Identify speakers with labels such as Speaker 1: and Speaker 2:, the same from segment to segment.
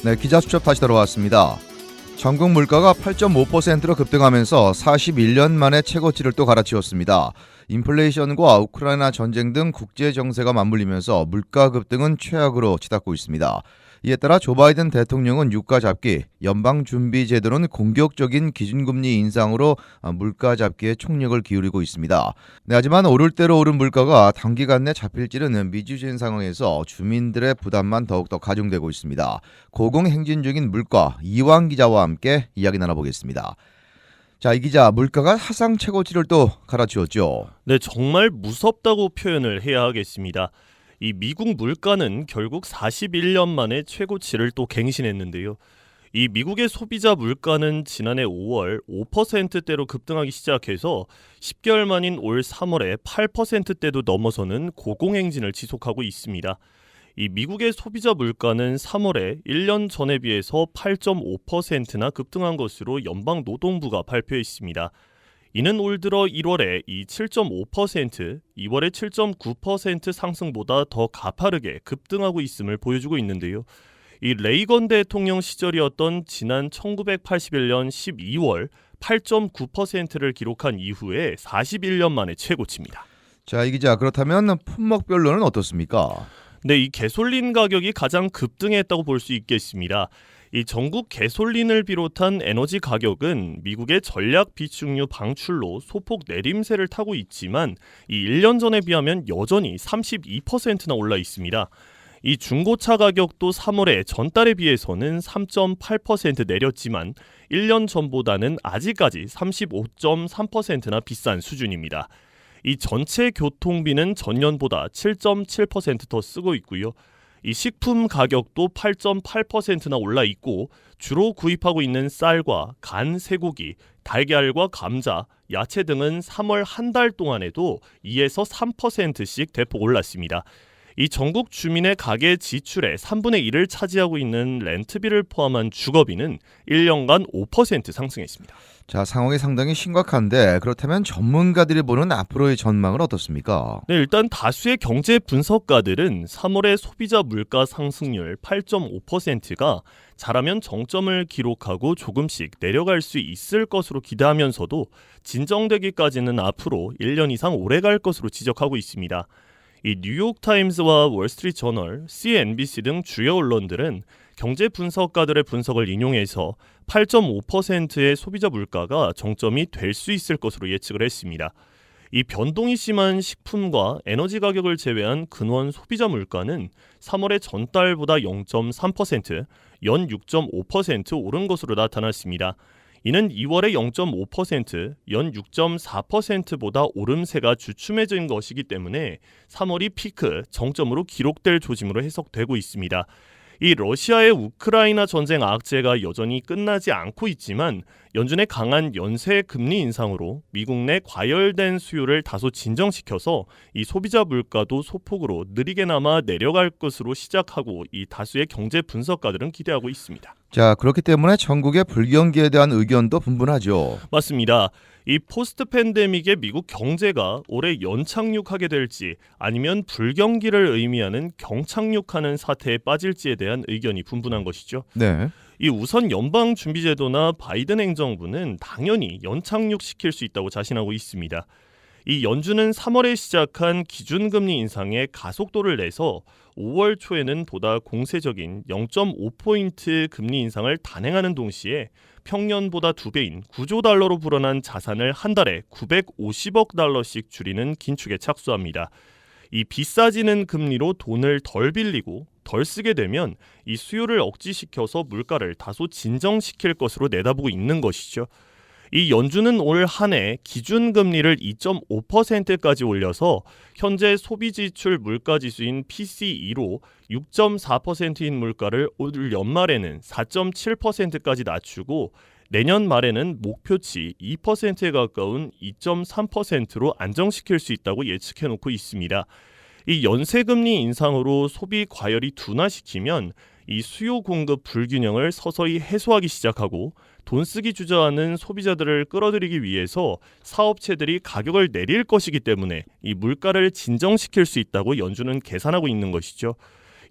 Speaker 1: 네, 기자수첩 다시 들어왔습니다. 전국 물가가 8.5%로 급등하면서 41년 만에 최고치를 또 갈아치웠습니다. 인플레이션과 우크라이나 전쟁 등 국제 정세가 맞물리면서 물가 급등은 최악으로 치닫고 있습니다. 이에 따라 조 바이든 대통령은 유가 잡기, 연방준비제도는 공격적인 기준금리 인상으로 물가 잡기에 총력을 기울이고 있습니다. 네, 하지만 오를 대로 오른 물가가 단기간 내 잡힐지는 미지수인 상황에서 주민들의 부담만 더욱더 가중되고 있습니다. 고공행진 중인 물가, 이완 기자와 함께 이야기 나눠보겠습니다. 자, 이 기자, 물가가 사상 최고치를 또 갈아치웠죠.
Speaker 2: 네, 정말 무섭다고 표현을 해야 하겠습니다. 이 미국 물가는 결국 41년 만에 최고치를 또 갱신했는데요. 이 미국의 소비자 물가는 지난해 5월 5%대로 급등하기 시작해서 10개월 만인 올 3월에 8%대도 넘어서는 고공행진을 지속하고 있습니다. 이 미국의 소비자 물가는 3월에 1년 전에 비해서 8.5%나 급등한 것으로 연방노동부가 발표했습니다. 이는 올 들어 1월에 이 7.5%, 2월에 7.9% 상승보다 더 가파르게 급등하고 있음을 보여주고 있는데요. 이 레이건 대통령 시절이었던 지난 1981년 12월 8.9%를 기록한 이후에 41년 만에 최고치입니다.
Speaker 1: 자, 이 기자, 그렇다면 품목별로는 어떻습니까?
Speaker 2: 네, 이 가솔린 가격이 가장 급등했다고 볼 수 있겠습니다. 이 전국 가솔린을 비롯한 에너지 가격은 미국의 전략 비축유 방출로 소폭 내림세를 타고 있지만 이 1년 전에 비하면 여전히 32%나 올라 있습니다. 이 중고차 가격도 3월에 전달에 비해서는 3.8% 내렸지만 1년 전보다는 아직까지 35.3%나 비싼 수준입니다. 이 전체 교통비는 전년보다 7.7% 더 쓰고 있고요. 이 식품 가격도 8.8%나 올라 있고 주로 구입하고 있는 쌀과 간, 쇠고기, 달걀과 감자, 야채 등은 3월 한 달 동안에도 2에서 3%씩 대폭 올랐습니다. 이 전국 주민의 가계 지출의 3분의 1을 차지하고 있는 렌트비를 포함한 주거비는 1년간 5% 상승했습니다.
Speaker 1: 자, 상황이 상당히 심각한데 그렇다면 전문가들이 보는 앞으로의 전망은 어떻습니까?
Speaker 2: 네, 일단 다수의 경제 분석가들은 3월의 소비자 물가 상승률 8.5%가 잘하면 정점을 기록하고 조금씩 내려갈 수 있을 것으로 기대하면서도 진정되기까지는 앞으로 1년 이상 오래 갈 것으로 지적하고 있습니다. 이 뉴욕타임스와 월스트리트저널, CNBC 등 주요 언론들은 경제 분석가들의 분석을 인용해서 8.5%의 소비자 물가가 정점이 될 수 있을 것으로 예측을 했습니다. 이 변동이 심한 식품과 에너지 가격을 제외한 근원 소비자 물가는 3월의 전달보다 0.3%, 연 6.5% 오른 것으로 나타났습니다. 이는 2월의 0.5%, 연 6.4%보다 오름세가 주춤해진 것이기 때문에 3월이 피크, 정점으로 기록될 조짐으로 해석되고 있습니다. 이 러시아의 우크라이나 전쟁 악재가 여전히 끝나지 않고 있지만 연준의 강한 연쇄 금리 인상으로 미국 내 과열된 수요를 다소 진정시켜서 이 소비자 물가도 소폭으로 느리게나마 내려갈 것으로 시작하고 이 다수의 경제 분석가들은 기대하고 있습니다.
Speaker 1: 자, 그렇기 때문에 전국의 불경기에 대한 의견도 분분하죠.
Speaker 2: 맞습니다. 이 포스트 팬데믹의 미국 경제가 올해 연착륙하게 될지 아니면 불경기를 의미하는 경착륙하는 사태에 빠질지에 대한 의견이 분분한 것이죠.
Speaker 1: 네.
Speaker 2: 이 우선 연방준비제도나 바이든 행정부는 당연히 연착륙시킬 수 있다고 자신하고 있습니다. 이 연준은 3월에 시작한 기준금리 인상에 가속도를 내서 5월 초에는 보다 공세적인 0.5포인트 금리 인상을 단행하는 동시에 평년보다 2배인 9조 달러로 불어난 자산을 한 달에 950억 달러씩 줄이는 긴축에 착수합니다. 이 비싸지는 금리로 돈을 덜 빌리고 덜 쓰게 되면 이 수요를 억제시켜서 물가를 다소 진정시킬 것으로 내다보고 있는 것이죠. 이 연준은 올 한 해 기준금리를 2.5%까지 올려서 현재 소비지출 물가지수인 PCE로 6.4%인 물가를 올 연말에는 4.7%까지 낮추고 내년 말에는 목표치 2%에 가까운 2.3%로 안정시킬 수 있다고 예측해놓고 있습니다. 이 연쇄금리 인상으로 소비 과열이 둔화시키면 이 수요 공급 불균형을 서서히 해소하기 시작하고 돈 쓰기 주저하는 소비자들을 끌어들이기 위해서 사업체들이 가격을 내릴 것이기 때문에 이 물가를 진정시킬 수 있다고 연준은 계산하고 있는 것이죠.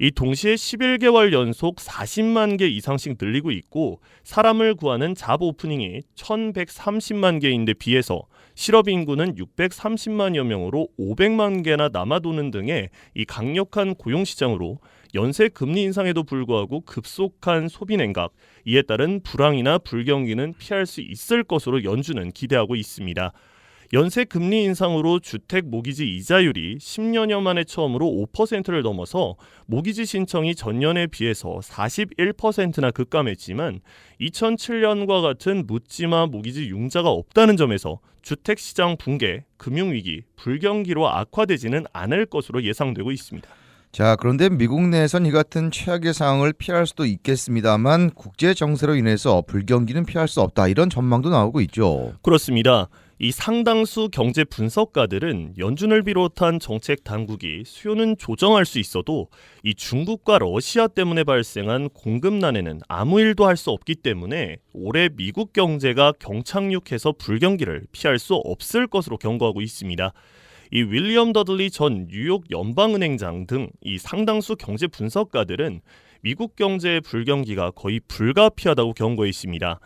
Speaker 2: 이 동시에 11개월 연속 40만 개 이상씩 늘리고 있고 사람을 구하는 잡 오프닝이 1130만 개인데 비해서 실업 인구는 630만여 명으로 500만 개나 남아도는 등의 이 강력한 고용시장으로 연쇄 금리 인상에도 불구하고 급속한 소비 냉각, 이에 따른 불황이나 불경기는 피할 수 있을 것으로 연준은 기대하고 있습니다. 연쇄 금리 인상으로 주택 모기지 이자율이 10년여 만에 처음으로 5%를 넘어서 모기지 신청이 전년에 비해서 41%나 급감했지만 2007년과 같은 묻지마 모기지 융자가 없다는 점에서 주택시장 붕괴, 금융위기, 불경기로 악화되지는 않을 것으로 예상되고 있습니다.
Speaker 1: 자, 그런데 미국 내에선 이 같은 최악의 상황을 피할 수도 있겠습니다만 국제 정세로 인해서 불경기는 피할 수 없다, 이런 전망도 나오고 있죠.
Speaker 2: 그렇습니다. 이 상당수 경제 분석가들은 연준을 비롯한 정책 당국이 수요는 조정할 수 있어도 이 중국과 러시아 때문에 발생한 공급난에는 아무 일도 할 수 없기 때문에 올해 미국 경제가 경착륙해서 불경기를 피할 수 없을 것으로 경고하고 있습니다. 이 윌리엄 더들리 전 뉴욕 연방은행장 등 이 상당수 경제 분석가들은 미국 경제의 불경기가 거의 불가피하다고 경고했습니다.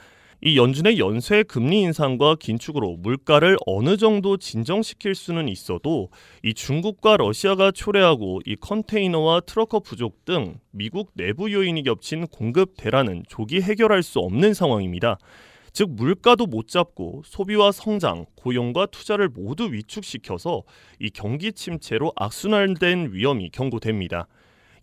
Speaker 2: 이 연준의 연쇄 금리 인상과 긴축으로 물가를 어느 정도 진정시킬 수는 있어도 이 중국과 러시아가 초래하고 이 컨테이너와 트러커 부족 등 미국 내부 요인이 겹친 공급 대란은 조기 해결할 수 없는 상황입니다. 즉 물가도 못 잡고 소비와 성장, 고용과 투자를 모두 위축시켜서 이 경기 침체로 악순환된 위험이 경고됩니다.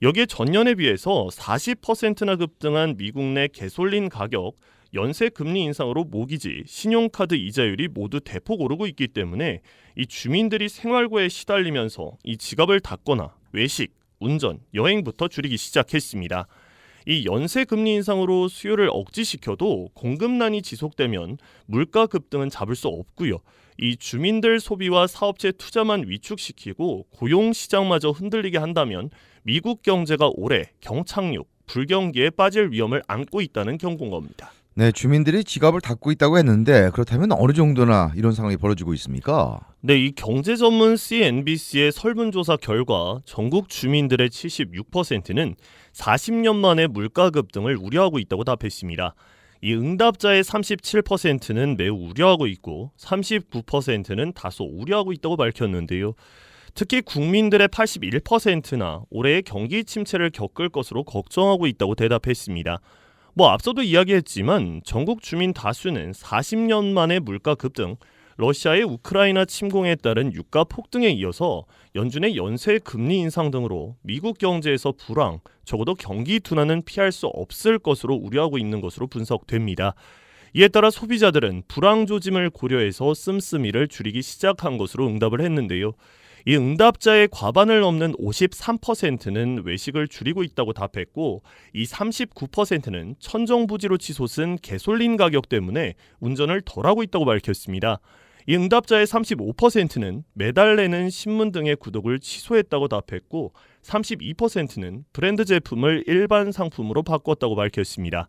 Speaker 2: 여기에 전년에 비해서 40%나 급등한 미국 내 가솔린 가격, 연쇄 금리 인상으로 모기지, 신용카드 이자율이 모두 대폭 오르고 있기 때문에 이 주민들이 생활고에 시달리면서 이 지갑을 닫거나 외식, 운전, 여행부터 줄이기 시작했습니다. 이 연쇄 금리 인상으로 수요를 억제시켜도 공급난이 지속되면 물가 급등은 잡을 수 없고요. 이 주민들 소비와 사업체 투자만 위축시키고 고용 시장마저 흔들리게 한다면 미국 경제가 올해 경착륙, 불경기에 빠질 위험을 안고 있다는 경고인 겁니다.
Speaker 1: 네, 주민들이 지갑을 닫고 있다고 했는데 그렇다면 어느 정도나 이런 상황이 벌어지고 있습니까?
Speaker 2: 네, 이 경제 전문 CNBC의 설문조사 결과 전국 주민들의 76%는 40년 만에 물가 급등을 우려하고 있다고 답했습니다. 이 응답자의 37%는 매우 우려하고 있고 39%는 다소 우려하고 있다고 밝혔는데요. 특히 국민들의 81%나 올해의 경기 침체를 겪을 것으로 걱정하고 있다고 대답했습니다. 앞서도 이야기했지만 전국 주민 다수는 40년 만에 물가 급등, 러시아의 우크라이나 침공에 따른 유가 폭등에 이어서 연준의 연쇄 금리 인상 등으로 미국 경제에서 불황, 적어도 경기 둔화는 피할 수 없을 것으로 우려하고 있는 것으로 분석됩니다. 이에 따라 소비자들은 불황 조짐을 고려해서 씀씀이를 줄이기 시작한 것으로 응답을 했는데요. 이 응답자의 과반을 넘는 53%는 외식을 줄이고 있다고 답했고 이 39%는 천정부지로 치솟은 가솔린 가격 때문에 운전을 덜하고 있다고 밝혔습니다. 이 응답자의 35%는 매달 내는 신문 등의 구독을 취소했다고 답했고 32%는 브랜드 제품을 일반 상품으로 바꿨다고 밝혔습니다.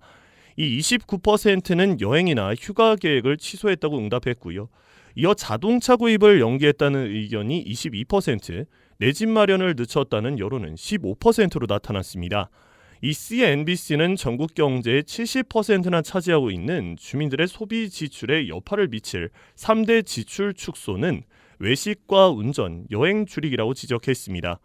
Speaker 2: 이 29%는 여행이나 휴가 계획을 취소했다고 응답했고요. 이어 자동차 구입을 연기했다는 의견이 22%, 내 집 마련을 늦췄다는 여론은 15%로 나타났습니다. 이 CNBC는 전국 경제의 70%나 차지하고 있는 주민들의 소비 지출에 여파를 미칠 3대 지출 축소는 외식과 운전, 여행 줄이기라고 지적했습니다.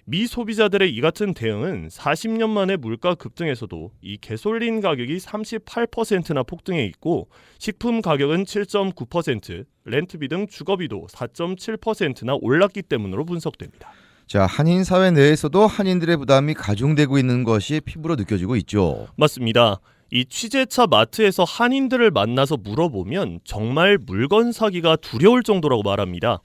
Speaker 2: 미 소비자들의 이 같은 대응은 40년 만에 물가 급등에서도 이 가솔린 가격이 38%나 폭등해 있고 식품 가격은 7.9%, 렌트비 등 주거비도 4.7%나 올랐기 때문으로 분석됩니다.
Speaker 1: 자, 한인 사회 내에서도 한인들의 부담이 가중되고 있는 것이 피부로 느껴지고 있죠.
Speaker 2: 맞습니다. 이 취재차 마트에서 한인들을 만나서 물어보면 정말 물건 사기가 두려울 정도라고 말합니다.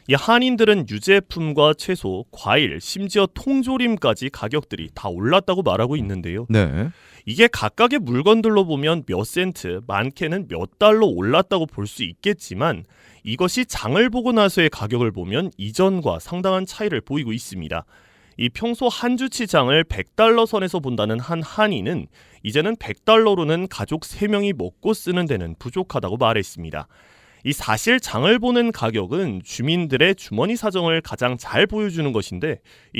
Speaker 2: 이 한인들은 유제품과 채소, 과일, 심지어 통조림까지 가격들이 다 올랐다고 말하고 있는데요.
Speaker 1: 네.
Speaker 2: 이게 각각의 물건들로 보면 몇 센트, 많게는 몇 달러 올랐다고 볼 수 있겠지만 이것이 장을 보고 나서의 가격을 보면 이전과 상당한 차이를 보이고 있습니다. 이 평소 한 주치 장을 100달러 선에서 본다는 한 한인은 이제는 100달러로는 가족 3명이 먹고 쓰는 데는 부족하다고 말했습니다. 이 사실 장을 보는 가격은 주민들의 주머니 사정을 가장 잘 보여주는 것인데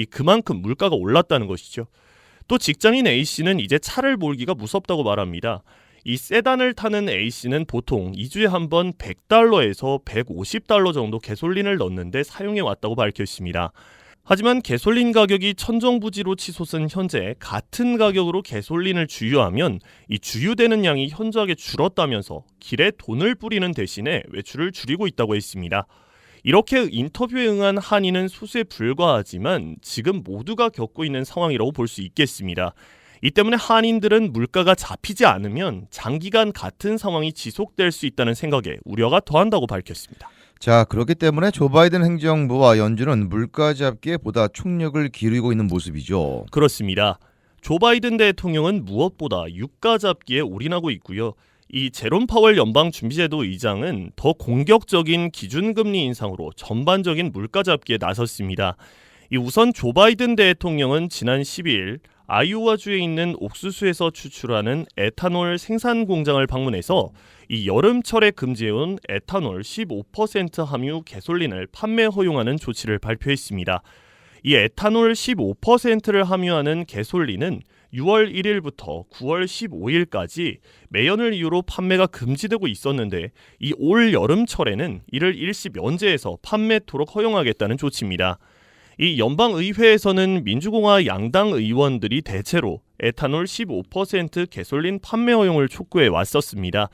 Speaker 2: 그만큼 물가가 올랐다는 것이죠. 또 직장인 A씨는 이제 차를 몰기가 무섭다고 말합니다. 이 세단을 타는 A씨는 보통 2주에 한 번 100달러에서 150달러 정도 가솔린을 넣는데 사용해 왔다고 밝혔습니다. 하지만 가솔린 가격이 천정부지로 치솟은 현재 같은 가격으로 가솔린을 주유하면 이 주유되는 양이 현저하게 줄었다면서 길에 돈을 뿌리는 대신에 외출을 줄이고 있다고 했습니다. 이렇게 인터뷰에 응한 한인은 소수에 불과하지만 지금 모두가 겪고 있는 상황이라고 볼 수 있겠습니다. 이 때문에 한인들은 물가가 잡히지 않으면 장기간 같은 상황이 지속될 수 있다는 생각에 우려가 더한다고 밝혔습니다.
Speaker 1: 자, 그렇기 때문에 조 바이든 행정부와 연준은 물가 잡기에 보다 총력을 기울이고 있는 모습이죠.
Speaker 2: 그렇습니다. 조 바이든 대통령은 무엇보다 유가 잡기에 올인하고 있고요. 이 제롬 파월 연방준비제도 의장은 더 공격적인 기준금리 인상으로 전반적인 물가 잡기에 나섰습니다. 이 우선 조 바이든 대통령은 지난 12일 아이오와주에 있는 옥수수에서 추출하는 에탄올 생산 공장을 방문해서 이 여름철에 금지해온 에탄올 15% 함유 가솔린을 판매 허용하는 조치를 발표했습니다. 이 에탄올 15%를 함유하는 가솔린은 6월 1일부터 9월 15일까지 매연을 이유로 판매가 금지되고 있었는데 이 올 여름철에는 이를 일시 면제해서 판매토록 허용하겠다는 조치입니다. 이 연방의회에서는 민주공화 양당 의원들이 대체로 에탄올 15% 가솔린 판매 허용을 촉구해 왔었습니다.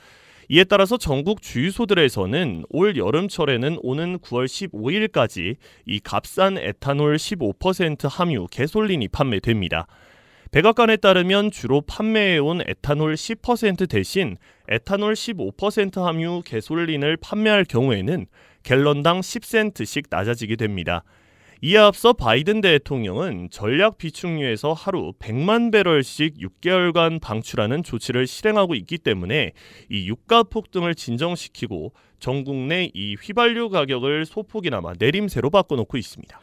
Speaker 2: 이에 따라서 전국 주유소들에서는 올 여름철에는 오는 9월 15일까지 이 값싼 에탄올 15% 함유 가솔린이 판매됩니다. 백악관에 따르면 주로 판매해온 에탄올 10% 대신 에탄올 15% 함유 가솔린을 판매할 경우에는 갤런당 10센트씩 낮아지게 됩니다. 이에 앞서 바이든 대통령은 전략 비축유에서 하루 100만 배럴씩 6개월간 방출하는 조치를 실행하고 있기 때문에 이 유가 폭등을 진정시키고 전국 내 이 휘발유 가격을 소폭이나마 내림세로 바꿔놓고 있습니다.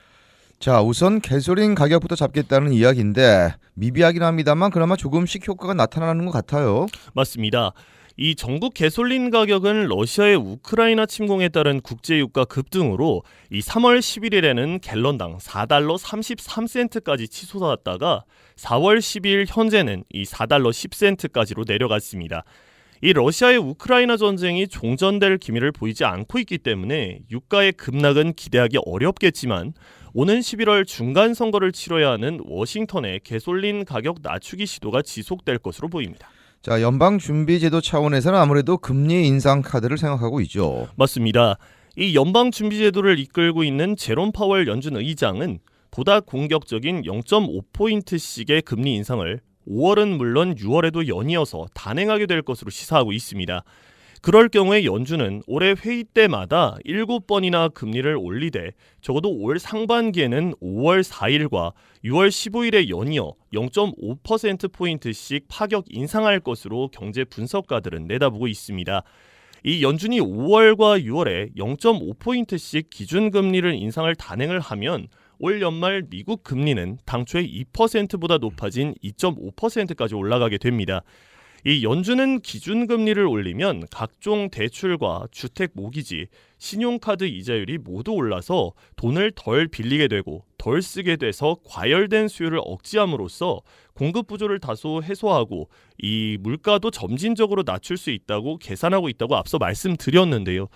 Speaker 1: 자, 우선 가솔린 가격부터 잡겠다는 이야기인데 미비하긴 합니다만 그나마 조금씩 효과가 나타나는 것 같아요.
Speaker 2: 맞습니다. 이 전국 가솔린 가격은 러시아의 우크라이나 침공에 따른 국제유가 급등으로 이 3월 11일에는 갤런당 4달러 33센트까지 치솟았다가 4월 12일 현재는 이 4달러 10센트까지로 내려갔습니다. 이 러시아의 우크라이나 전쟁이 종전될 기미를 보이지 않고 있기 때문에 유가의 급락은 기대하기 어렵겠지만 오는 11월 중간 선거를 치러야 하는 워싱턴의 가솔린 가격 낮추기 시도가 지속될 것으로 보입니다.
Speaker 1: 자, 연방준비제도 차원에서는 아무래도 금리 인상 카드를 생각하고 있죠.
Speaker 2: 맞습니다. 이 연방준비제도를 이끌고 있는 제롬 파월 연준 의장은 보다 공격적인 0.5포인트씩의 금리 인상을 5월은 물론 6월에도 연이어서 단행하게 될 것으로 시사하고 있습니다. 그럴 경우에 연준은 올해 회의 때마다 7번이나 금리를 올리되 적어도 올 상반기에는 5월 4일과 6월 15일에 연이어 0.5%포인트씩 파격 인상할 것으로 경제 분석가들은 내다보고 있습니다. 이 연준이 5월과 6월에 0.5포인트씩 기준금리를 인상을 단행을 하면 올 연말 미국 금리는 당초의 2%보다 높아진 2.5%까지 올라가게 됩니다. 이 연준은 기준금리를 올리면 각종 대출과 주택 모기지, 신용카드 이자율이 모두 올라서 돈을 덜 빌리게 되고 덜 쓰게 돼서 과열된 수요를 억제함으로써 공급 부조를 다소 해소하고 이 물가도 점진적으로 낮출 수 있다고 계산하고 있다고 앞서 말씀드렸는데요.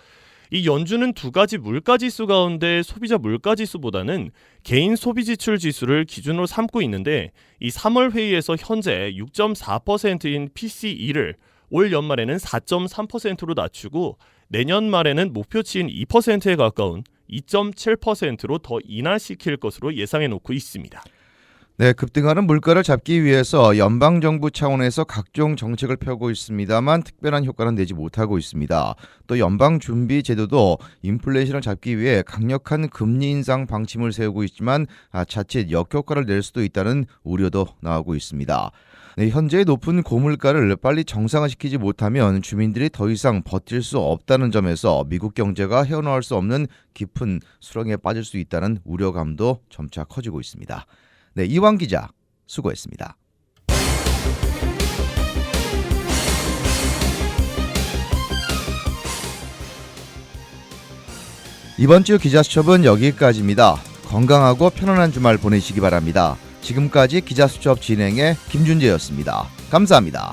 Speaker 2: 이 연준은 두 가지 물가지수 가운데 소비자 물가지수보다는 개인 소비지출 지수를 기준으로 삼고 있는데 이 3월 회의에서 현재 6.4%인 PCE를 올 연말에는 4.3%로 낮추고 내년 말에는 목표치인 2%에 가까운 2.7%로 더 인하시킬 것으로 예상해 놓고 있습니다.
Speaker 1: 네, 급등하는 물가를 잡기 위해서 연방정부 차원에서 각종 정책을 펴고 있습니다만 특별한 효과는 내지 못하고 있습니다. 또 연방준비제도도 인플레이션을 잡기 위해 강력한 금리 인상 방침을 세우고 있지만 자칫 역효과를 낼 수도 있다는 우려도 나오고 있습니다. 네, 현재의 높은 고물가를 빨리 정상화시키지 못하면 주민들이 더 이상 버틸 수 없다는 점에서 미국 경제가 헤어나올 수 없는 깊은 수렁에 빠질 수 있다는 우려감도 점차 커지고 있습니다. 네, 이완 기자 수고했습니다. 이번 주 기자수첩은 여기까지입니다. 건강하고 편안한 주말 보내시기 바랍니다. 지금까지 기자수첩 진행의 김준재였습니다. 감사합니다.